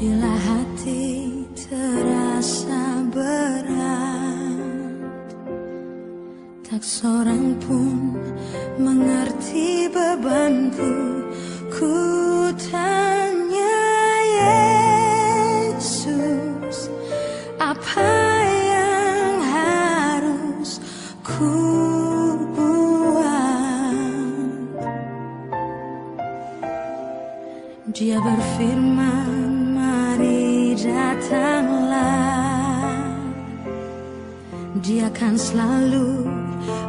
Bila hati terasa berat, tak seorang pun mengerti bebanku. Ku tanya Yesus, apa yang harus ku buat? Dia berfirman, mari datanglah. Dia kan selalu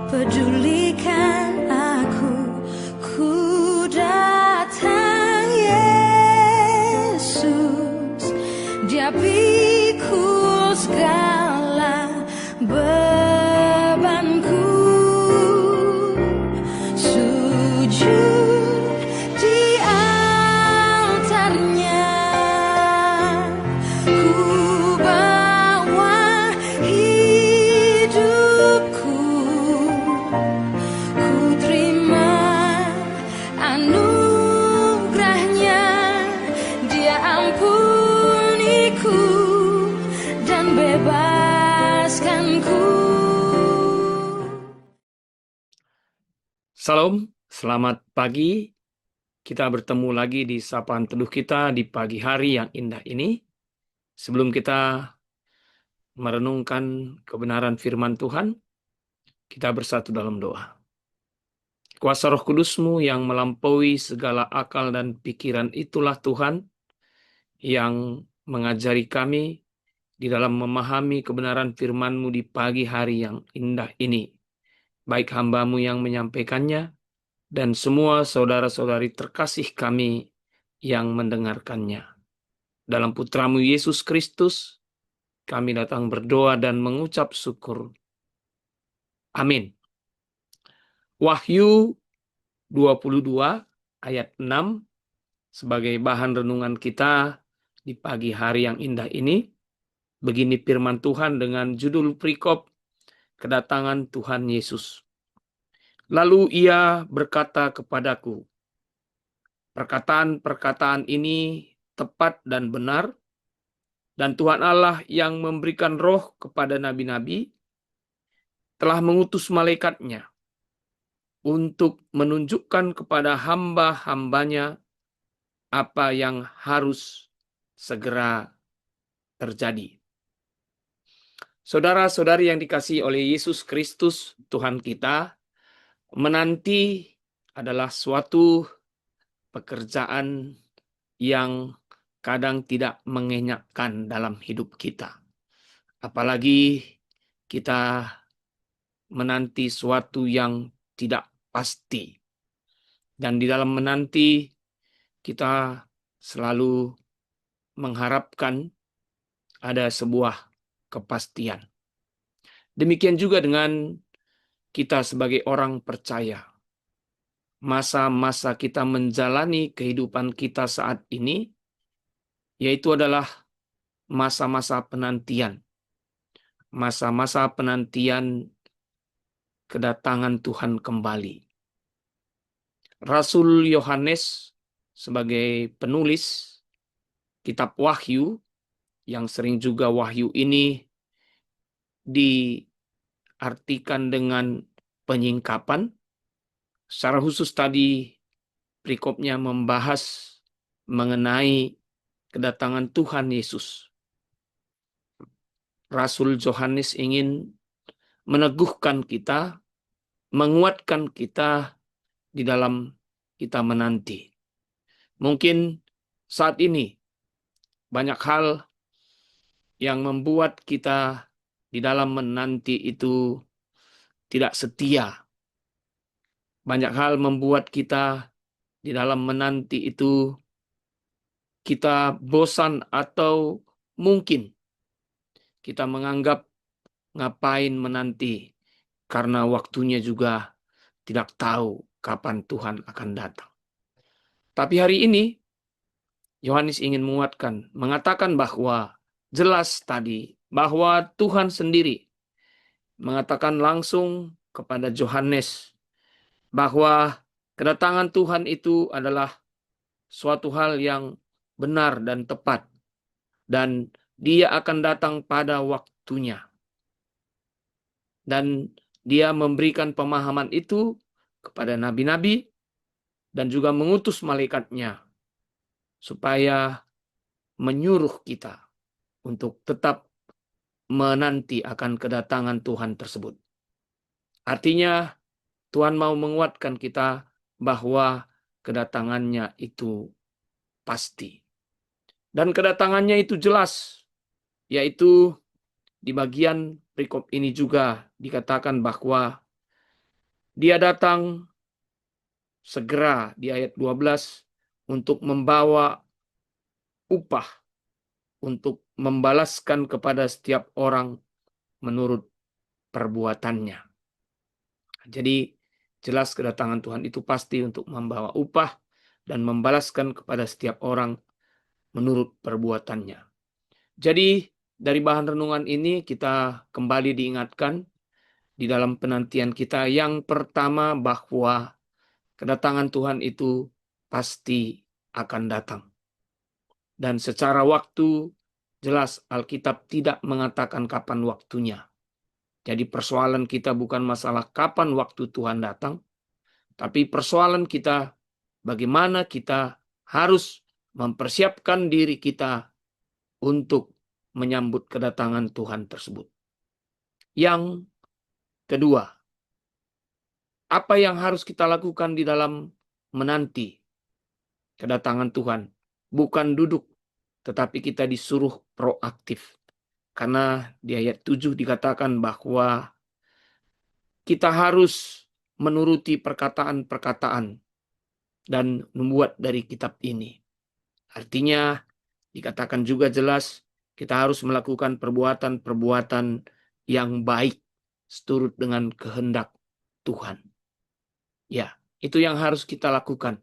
pedulikan aku. Ku datang Yesus, Dia pikul segala bebanku. Sujud di altarnya, ku bawa hidupku. Ku terima anugerahnya, Dia ampuniku dan bebaskanku. Salam, selamat pagi. Kita bertemu lagi di sapaan teduh kita di pagi hari yang indah ini. Sebelum kita merenungkan kebenaran firman Tuhan, kita bersatu dalam doa. Kuasa Roh Kudus-Mu yang melampaui segala akal dan pikiran, itulah Tuhan yang mengajari kami di dalam memahami kebenaran firman-Mu di pagi hari yang indah ini. Baik hamba-Mu yang menyampaikannya, dan semua saudara-saudari terkasih kami yang mendengarkannya. Dalam Putra-Mu Yesus Kristus, kami datang berdoa dan mengucap syukur. Amin. Wahyu 22 ayat 6 sebagai bahan renungan kita di pagi hari yang indah ini. Begini firman Tuhan dengan judul perikop kedatangan Tuhan Yesus. Lalu ia berkata kepadaku, perkataan-perkataan ini tepat dan benar, dan Tuhan Allah yang memberikan roh kepada nabi-nabi telah mengutus malaikatnya untuk menunjukkan kepada hamba-hambanya apa yang harus segera terjadi. Saudara-saudari yang dikasihi oleh Yesus Kristus, Tuhan kita, menanti adalah suatu pekerjaan yang kadang tidak mengenyakkan dalam hidup kita. Apalagi kita menanti suatu yang tidak pasti. Dan di dalam menanti, kita selalu mengharapkan ada sebuah kepastian. Demikian juga dengan kita sebagai orang percaya. Masa-masa kita menjalani kehidupan kita saat ini, yaitu adalah masa-masa penantian. Masa-masa penantian kedatangan Tuhan kembali. Rasul Yohanes sebagai penulis kitab Wahyu, yang sering juga Wahyu ini diartikan dengan penyingkapan. Secara khusus tadi perikopnya membahas mengenai kedatangan Tuhan Yesus. Rasul Yohanes ingin meneguhkan kita, menguatkan kita di dalam kita menanti. Mungkin saat ini banyak hal yang membuat kita di dalam menanti itu tidak setia. Banyak hal membuat kita di dalam menanti itu kita bosan, atau mungkin kita menganggap ngapain menanti karena waktunya juga tidak tahu kapan Tuhan akan datang. Tapi hari ini Yohanes ingin menguatkan, mengatakan bahwa jelas tadi bahwa Tuhan sendiri mengatakan langsung kepada Yohanes bahwa kedatangan Tuhan itu adalah suatu hal yang benar dan tepat. dan Dia akan datang pada waktunya. Dan Dia memberikan pemahaman itu kepada nabi-nabi dan juga mengutus malaikatnya supaya menyuruh kita untuk tetap menanti akan kedatangan Tuhan tersebut. Artinya Tuhan mau menguatkan kita bahwa kedatangannya itu pasti. Dan kedatangannya itu jelas, yaitu di bagian perikop ini juga dikatakan bahwa Dia datang segera di ayat 12 untuk membawa upah, untuk membalaskan kepada setiap orang menurut perbuatannya. Jadi jelas kedatangan Tuhan itu pasti untuk membawa upah dan membalaskan kepada setiap orang menurut perbuatannya. Jadi dari bahan renungan ini kita kembali diingatkan di dalam penantian kita yang pertama bahwa kedatangan Tuhan itu pasti akan datang. Dan secara waktu jelas Alkitab tidak mengatakan kapan waktunya. Jadi persoalan kita bukan masalah kapan waktu Tuhan datang, tapi persoalan kita bagaimana kita harus mempersiapkan diri kita untuk menyambut kedatangan Tuhan tersebut. Yang kedua, apa yang harus kita lakukan di dalam menanti kedatangan Tuhan? Bukan duduk, tetapi kita disuruh proaktif. Karena di ayat 7 dikatakan bahwa kita harus menuruti perkataan-perkataan dan membuat dari kitab ini. Artinya dikatakan juga jelas kita harus melakukan perbuatan-perbuatan yang baik seturut dengan kehendak Tuhan. Ya, itu yang harus kita lakukan.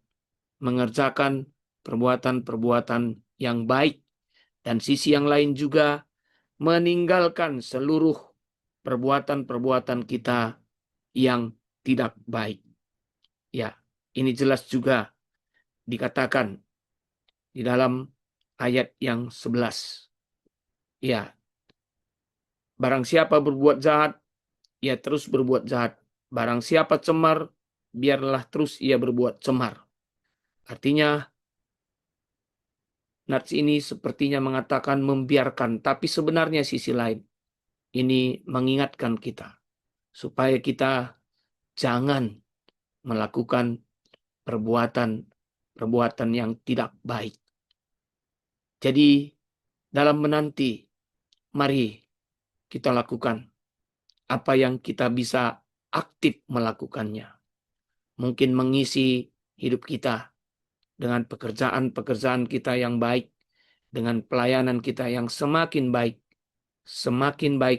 Mengerjakan perbuatan-perbuatan yang baik. Dan sisi yang lain juga meninggalkan seluruh perbuatan-perbuatan kita yang tidak baik. Ya, ini jelas juga dikatakan di dalam ayat yang 11. Ya, barang siapa berbuat jahat, ia terus berbuat jahat. Barang siapa cemar, biarlah terus ia berbuat cemar. Artinya, nats ini sepertinya mengatakan membiarkan, tapi sebenarnya sisi lain. Ini mengingatkan kita, supaya kita jangan melakukan perbuatan yang tidak baik. Jadi, dalam menanti, mari kita lakukan apa yang kita bisa aktif melakukannya. Mungkin mengisi hidup kita dengan pekerjaan-pekerjaan kita yang baik, dengan pelayanan kita yang semakin baik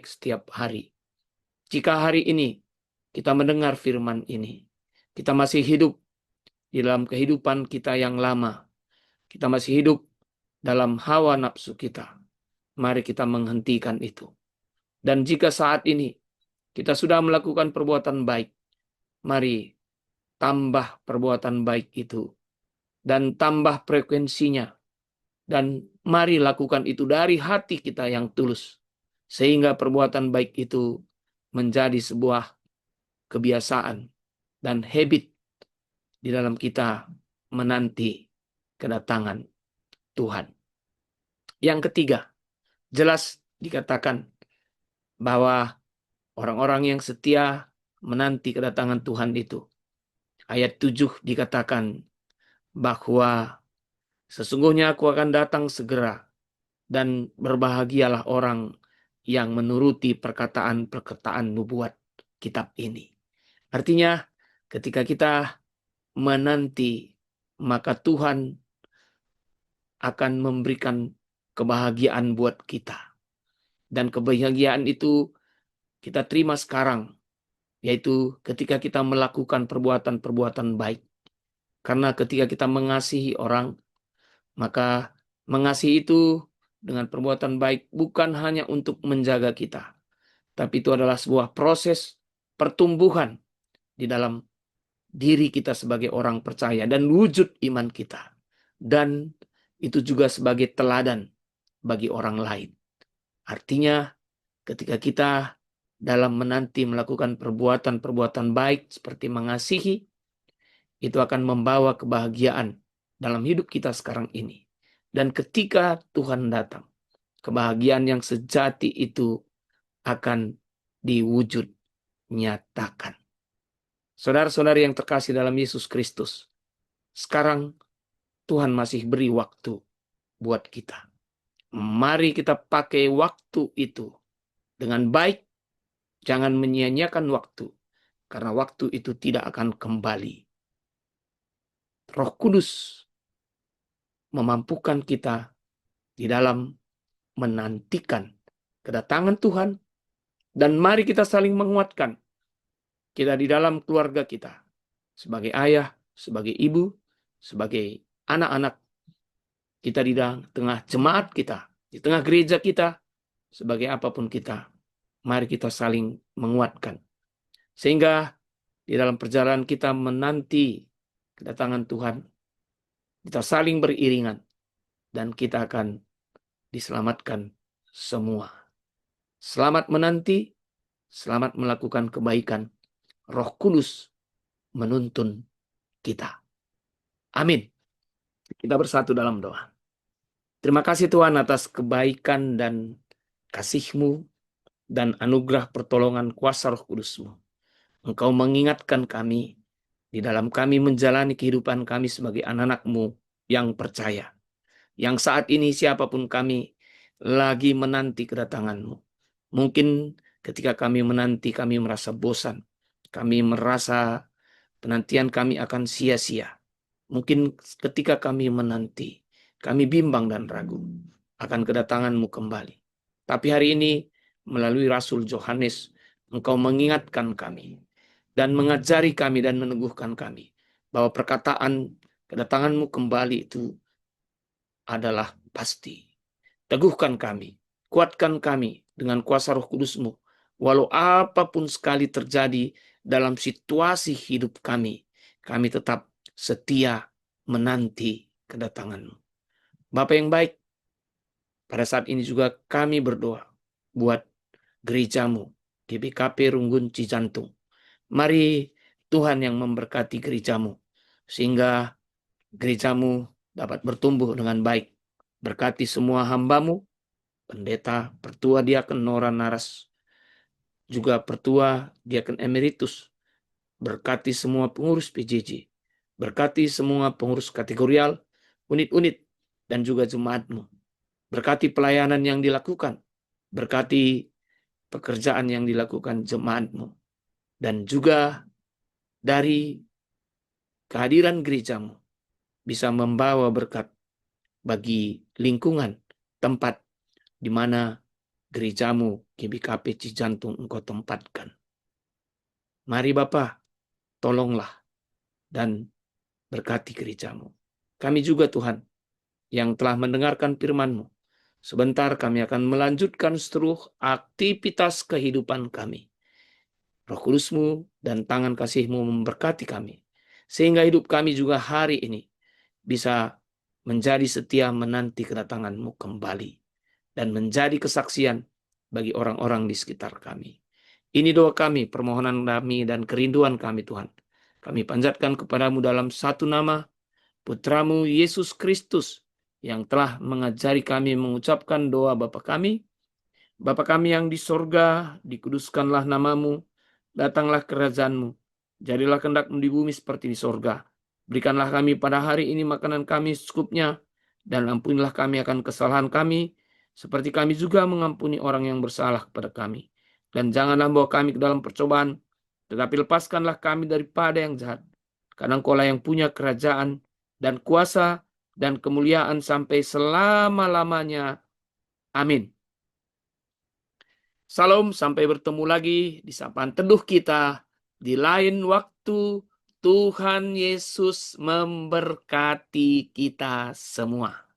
setiap hari. Jika hari ini kita mendengar firman ini, kita masih hidup di dalam kehidupan kita yang lama, kita masih hidup dalam hawa nafsu kita, mari kita menghentikan itu. Dan jika saat ini kita sudah melakukan perbuatan baik, mari tambah perbuatan baik itu dan tambah frekuensinya. Dan mari lakukan itu dari hati kita yang tulus. Sehingga perbuatan baik itu menjadi sebuah kebiasaan dan habit di dalam kita menanti kedatangan Tuhan. Yang ketiga, jelas dikatakan bahwa orang-orang yang setia menanti kedatangan Tuhan itu. Ayat 7 dikatakan bahwa sesungguhnya aku akan datang segera dan berbahagialah orang yang menuruti perkataan-perkataan nubuat kitab ini. Artinya ketika kita menanti, maka Tuhan akan memberikan kebahagiaan buat kita. Dan kebahagiaan itu kita terima sekarang, yaitu ketika kita melakukan perbuatan-perbuatan baik. Karena ketika kita mengasihi orang, maka mengasihi itu dengan perbuatan baik bukan hanya untuk menjaga kita, tapi itu adalah sebuah proses pertumbuhan di dalam diri kita sebagai orang percaya dan wujud iman kita. Dan itu juga sebagai teladan bagi orang lain. Artinya ketika kita dalam menanti melakukan perbuatan-perbuatan baik seperti mengasihi, itu akan membawa kebahagiaan dalam hidup kita sekarang ini. Dan ketika Tuhan datang, kebahagiaan yang sejati itu akan diwujud nyatakan. Saudara-saudari yang terkasih dalam Yesus Kristus, sekarang Tuhan masih beri waktu buat kita. Mari kita pakai waktu itu dengan baik, jangan menyia-nyiakan waktu, karena waktu itu tidak akan kembali. Roh Kudus memampukan kita di dalam menantikan kedatangan Tuhan, dan mari kita saling menguatkan. Kita di dalam keluarga kita, sebagai ayah, sebagai ibu, sebagai anak-anak, kita di tengah jemaat kita, di tengah gereja kita, sebagai apapun kita, mari kita saling menguatkan. Sehingga di dalam perjalanan kita menanti kedatangan Tuhan, kita saling beriringan, dan kita akan diselamatkan semua. Selamat menanti, selamat melakukan kebaikan. Roh Kudus menuntun kita. Amin. Kita bersatu dalam doa. Terima kasih Tuhan atas kebaikan dan kasih-Mu dan anugerah pertolongan kuasa Roh Kudus-Mu. Engkau mengingatkan kami di dalam kami menjalani kehidupan kami sebagai anak-anak-Mu yang percaya. Yang saat ini siapapun kami lagi menanti kedatangan-Mu. Mungkin ketika kami menanti kami merasa bosan. Kami merasa penantian kami akan sia-sia. Mungkin ketika kami menanti, kami bimbang dan ragu akan kedatangan-Mu kembali. Tapi hari ini melalui Rasul Yohanes, Engkau mengingatkan kami dan mengajari kami dan meneguhkan kami bahwa perkataan kedatangan-Mu kembali itu adalah pasti. Teguhkan kami, kuatkan kami dengan kuasa Roh Kudus-Mu, walau apapun sekali terjadi dalam situasi hidup kami tetap setia menanti kedatangan-Mu. Bapa yang baik, pada saat ini juga kami berdoa buat gereja-Mu, GBKP Runggun Cijantung. Mari Tuhan yang memberkati gereja-Mu, sehingga gereja-Mu dapat bertumbuh dengan baik. Berkati semua hamba-Mu, pendeta, pertua diaken Nora Naras, juga pertua diaken emeritus. Berkati semua pengurus PJJ. Berkati semua pengurus kategorial, unit-unit, dan juga jemaat-Mu. Berkati pelayanan yang dilakukan. Berkati pekerjaan yang dilakukan jemaat-Mu. Dan juga dari kehadiran gereja-Mu bisa membawa berkat bagi lingkungan, tempat di mana gereja-Mu GBKP Cijantung Engkau tempatkan. Mari Bapa, tolonglah dan berkati gereja-Mu. Kami juga Tuhan yang telah mendengarkan firman-Mu. Sebentar kami akan melanjutkan seluruh aktivitas kehidupan kami. Roh Kudus-Mu dan tangan kasih-Mu memberkati kami. Sehingga hidup kami juga hari ini bisa menjadi setia menanti kedatangan-Mu kembali. Dan menjadi kesaksian bagi orang-orang di sekitar kami. Ini doa kami, permohonan kami, dan kerinduan kami Tuhan. Kami panjatkan kepadamu dalam satu nama, Putramu Yesus Kristus, yang telah mengajari kami mengucapkan doa Bapa kami. Bapa kami yang di sorga, dikuduskanlah namamu, datanglah kerajaan-Mu, jadilah kehendak-Mu di bumi seperti di sorga. Berikanlah kami pada hari ini makanan kami secukupnya, dan ampunilah kami akan kesalahan kami, seperti kami juga mengampuni orang yang bersalah kepada kami. Dan janganlah bawa kami ke dalam percobaan, tetapi lepaskanlah kami daripada yang jahat. Karena Engkau lah yang punya kerajaan dan kuasa dan kemuliaan sampai selama-lamanya. Amin. Salam, sampai bertemu lagi di sapaan teduh kita di lain waktu. Tuhan Yesus memberkati kita semua.